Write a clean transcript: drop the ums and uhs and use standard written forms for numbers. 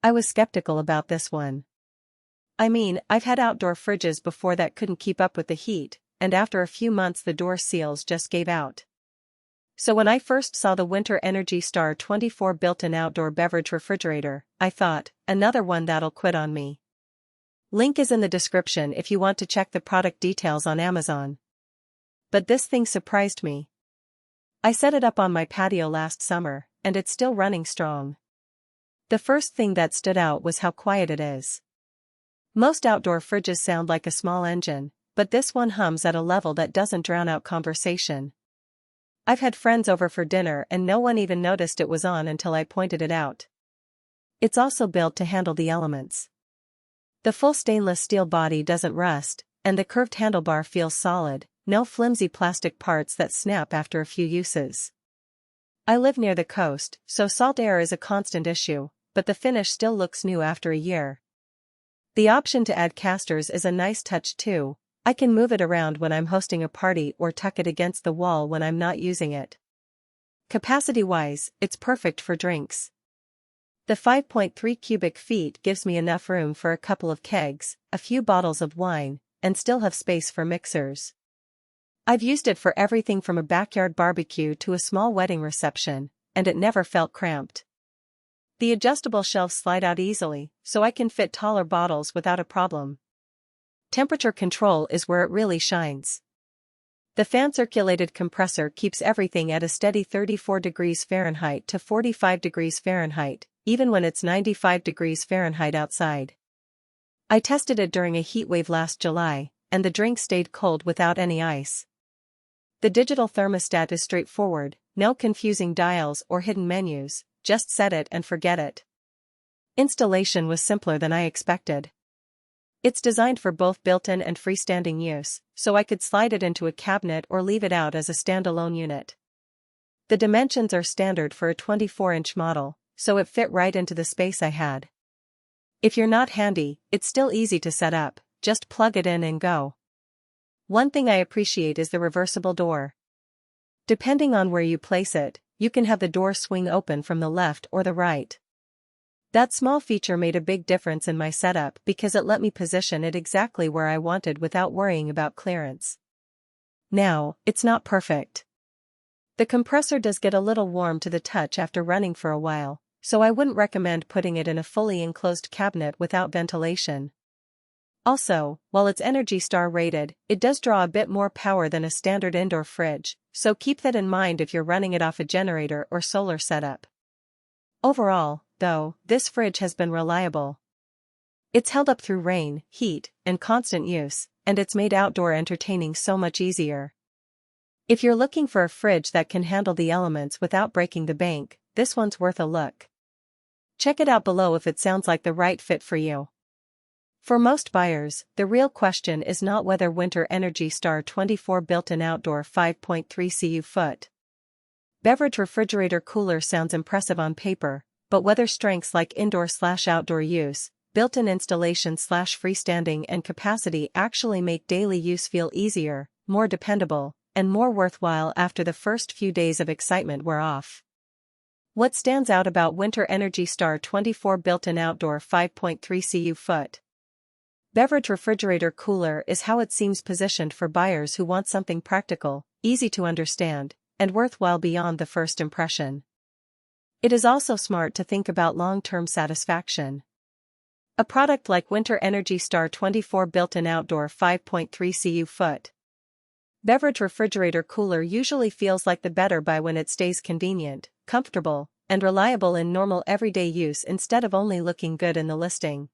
I was skeptical about this one. I mean, I've had outdoor fridges before that couldn't keep up with the heat, and after a few months the door seals just gave out. So when I first saw the Whynter Energy Star 24 built-in outdoor beverage refrigerator, I thought, another one that'll quit on me. Link is in the description if you want to check the product details on Amazon. But this thing surprised me. I set it up on my patio last summer, and it's still running strong. The first thing that stood out was how quiet it is. Most outdoor fridges sound like a small engine, but this one hums at a level that doesn't drown out conversation. I've had friends over for dinner and no one even noticed it was on until I pointed it out. It's also built to handle the elements. The full stainless steel body doesn't rust, and the curved handlebar feels solid, no flimsy plastic parts that snap after a few uses. I live near the coast, so salt air is a constant issue, but the finish still looks new after a year. The option to add casters is a nice touch too. I can move it around when I'm hosting a party or tuck it against the wall when I'm not using it. Capacity-wise, it's perfect for drinks. The 5.3 cubic feet gives me enough room for a couple of kegs, a few bottles of wine, and still have space for mixers. I've used it for everything from a backyard barbecue to a small wedding reception, and it never felt cramped. The adjustable shelves slide out easily, so I can fit taller bottles without a problem. Temperature control is where it really shines. The fan-circulated compressor keeps everything at a steady 34 degrees Fahrenheit to 45 degrees Fahrenheit, even when it's 95 degrees Fahrenheit outside. I tested it during a heatwave last July, and the drink stayed cold without any ice. The digital thermostat is straightforward, no confusing dials or hidden menus, just set it and forget it. Installation was simpler than I expected. It's designed for both built-in and freestanding use, so I could slide it into a cabinet or leave it out as a standalone unit. The dimensions are standard for a 24-inch model, so it fit right into the space I had. If you're not handy, it's still easy to set up, just plug it in and go. One thing I appreciate is the reversible door. Depending on where you place it, you can have the door swing open from the left or the right. That small feature made a big difference in my setup because it let me position it exactly where I wanted without worrying about clearance. Now, it's not perfect. The compressor does get a little warm to the touch after running for a while, so I wouldn't recommend putting it in a fully enclosed cabinet without ventilation. Also, while it's Energy Star rated, it does draw a bit more power than a standard indoor fridge, so keep that in mind if you're running it off a generator or solar setup. Overall, though, this fridge has been reliable. It's held up through rain, heat, and constant use, and it's made outdoor entertaining so much easier. If you're looking for a fridge that can handle the elements without breaking the bank, this one's worth a look. Check it out below if it sounds like the right fit for you. For most buyers, the real question is not whether Whynter Energy Star 24 built-in outdoor 5.3 cu.ft. Beverage Refrigerator Cooler sounds impressive on paper, but whether strengths like indoor/outdoor use, built-in installation/freestanding and capacity actually make daily use feel easier, more dependable, and more worthwhile after the first few days of excitement wear off. What stands out about Whynter Energy Star 24 built-in outdoor 5.3 cu.ft. Beverage Refrigerator Cooler is how it seems positioned for buyers who want something practical, easy to understand, and worthwhile beyond the first impression. It is also smart to think about long-term satisfaction. A product like Whynter Energy Star 24 built-in outdoor 5.3 cu.ft. Beverage Refrigerator Cooler usually feels like the better buy when it stays convenient, comfortable, and reliable in normal everyday use instead of only looking good in the listing.